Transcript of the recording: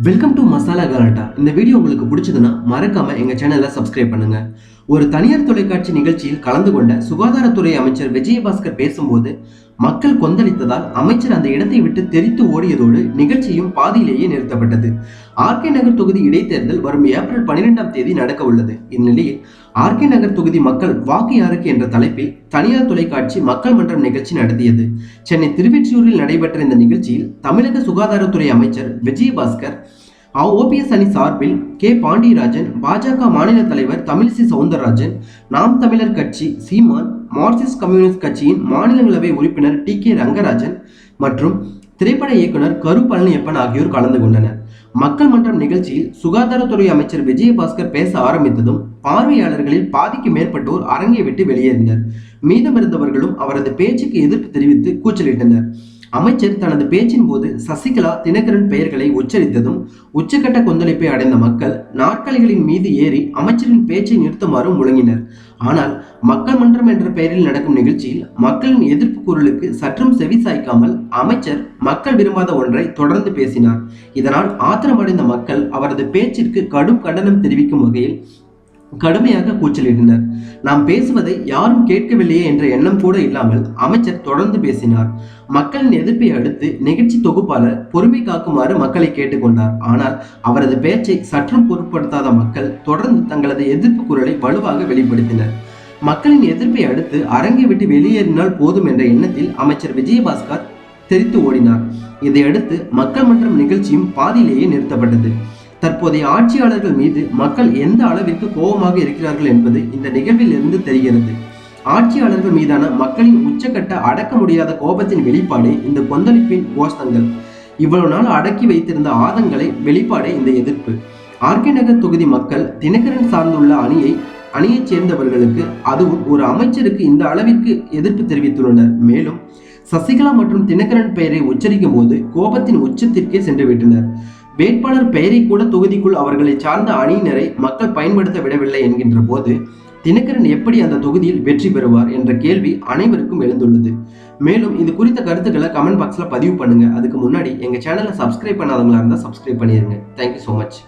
Welcome to masala கலாட்டா. இந்த video உங்களுக்கு பிடிச்சதுன்னா மறக்காம எங்க சேனலை சப்ஸ்கிரைப் பண்ணுங்க. ஒரு தனியார் தொலைக்காட்சி நிகழ்ச்சியில் கலந்து கொண்ட சுகாதாரத்துறை அமைச்சர் விஜயபாஸ்கர் பேசும்போது மக்கள் கொந்தளித்ததால் அமைச்சர் அந்த இடத்தை விட்டு தெரித்து ஓடியதோடு நிகழ்ச்சியும் பாதியிலேயே நிறுத்தப்பட்டது. ஆர்கே நகர் தொகுதி இடைத்தேர்தல் வரும் ஏப்ரல் 12ஆம் தேதி நடக்க உள்ளது. இந்நிலையில் ஆர்கே நகர் தொகுதி மக்கள் வாக்கு யாருக்கு என்ற தலைப்பில் தனியார் தொலைக்காட்சி மக்கள் மன்றம் நிகழ்ச்சி நடத்தியது. சென்னை திருவெற்றியூரில் நடைபெற்ற இந்த நிகழ்ச்சியில் தமிழக சுகாதாரத்துறை அமைச்சர் விஜயபாஸ்கர், ஓபிஎஸ் அணி சார்பில் கே பாண்டியராஜன், பாஜக மாநில தலைவர் தமிழிசை சவுந்தரராஜன், நாம் தமிழர் கட்சி சீமான், மார்க்சிஸ்ட் கம்யூனிஸ்ட் கட்சியின் மாநிலங்களவை உறுப்பினர் டி.கே. ரங்கராஜன் மற்றும் திரைப்பட இயக்குனர் கரு பழனியப்பன் ஆகியோர் கலந்து கொண்டனர். மக்கள் மன்றம் நிகழ்ச்சியில் சுகாதாரத்துறை அமைச்சர் விஜயபாஸ்கர் பேச ஆரம்பித்ததும் பார்வையாளர்களில் பாதிக்கு மேற்பட்டோர் அரங்கை விட்டு வெளியேறினர். மீதமிருந்தவர்களும் அவரது பேச்சுக்கு எதிர்ப்பு தெரிவித்து கூச்சலிட்டனர். அமைச்சர் தனது பேச்சின் போது சசிகலா, தினகரன் பெயர்களை உச்சரித்ததும் உச்சக்கட்ட கொந்தளிப்பை அடைந்த மக்கள் நாற்காலிகளின் மீது ஏறி அமைச்சரின் பேச்சை நிறுத்துமாறு முழங்கினர். ஆனால் மக்கள் மன்றம் என்ற பெயரில் நடக்கும் நிகழ்ச்சியில் மக்களின் எதிர்ப்பு குரலுக்கு சற்றும் செவி சாய்க்காமல் அமைச்சர் மக்கள் விரும்பாத ஒன்றை தொடர்ந்து பேசினார். இதனால் ஆத்திரமடைந்த மக்கள் அவரது பேச்சிற்கு கடும் கண்டனம் தெரிவிக்கும் வகையில் கடுமையாக கூச்சலிட்டனர். நாம் பேசுவதை யாரும் கேட்கவில்லையே என்ற எண்ணம் கூட இல்லாமல் அமைச்சர் தொடர்ந்து பேசினார். மக்களின் எதிர்ப்பை அடுத்து நிகழ்ச்சி தொகுப்பாளர் பொறுமை காக்குமாறு மக்களை கேட்டுக்கொண்டார். ஆனால் அவரது பேச்சை சற்றும் பொருட்படுத்தாத மக்கள் தொடர்ந்து தங்களது எதிர்ப்பு குரலை வலுவாக வெளிப்படுத்தினர். மக்களின் எதிர்ப்பை அடுத்து அரங்கை விட்டு வெளியேறினால் போதும் என்ற எண்ணத்தில் அமைச்சர் விஜயபாஸ்கர் தெரித்து ஓடினார். இதையடுத்து மக்கள் மன்றம் நிகழ்ச்சியும் பாதியிலேயே நிறுத்தப்பட்டது. தற்போதைய ஆட்சியாளர்கள் மீது மக்கள் எந்த அளவிற்கு கோபமாக இருக்கிறார்கள் என்பது இந்த நிகழ்வில் இருந்து தெரிகிறது. ஆட்சியாளர்கள் மீதான மக்களின் உச்சக்கட்ட அடக்க முடியாத கோபத்தின் வெளிப்பாடே இந்த கொந்தளிப்பின் கோஷங்கள். இவ்வளவு நாள் அடக்கி வைத்திருந்த ஆதங்களை வெளிப்பாடே இந்த எதிர்ப்பு. ஆர்கே நகர் தொகுதி மக்கள் தினகரன் சார்ந்துள்ள அணியைச் சேர்ந்தவர்களுக்கு, அதுவும் ஒரு அமைச்சருக்கு இந்த அளவிற்கு எதிர்ப்பு தெரிவித்துள்ளனர். மேலும் சசிகலா மற்றும் தினகரன் பெயரை உச்சரிக்கும் போது கோபத்தின் உச்சத்திற்கே சென்று விட்டனர். வேட்பாளர் பெயரை கூட தொகுதிக்குள் அவர்களை சார்ந்த அணியினரை மக்கள் பயன்படுத்த விடவில்லை என்கின்ற போது தினகரன் எப்படி அந்த தொகுதியில் வெற்றி பெறுவார் என்ற கேள்வி அனைவருக்கும் எழுந்துள்ளது. மேலும் இது குறித்த கருத்துக்களை கமெண்ட் பாக்ஸ்ல பதிவு பண்ணுங்க. அதுக்கு முன்னாடி எங்க சேனலை சப்ஸ்கிரைப் பண்ணாதவங்களா இருந்தால் சப்ஸ்கிரைப் பண்ணிருங்க. Thank you so much.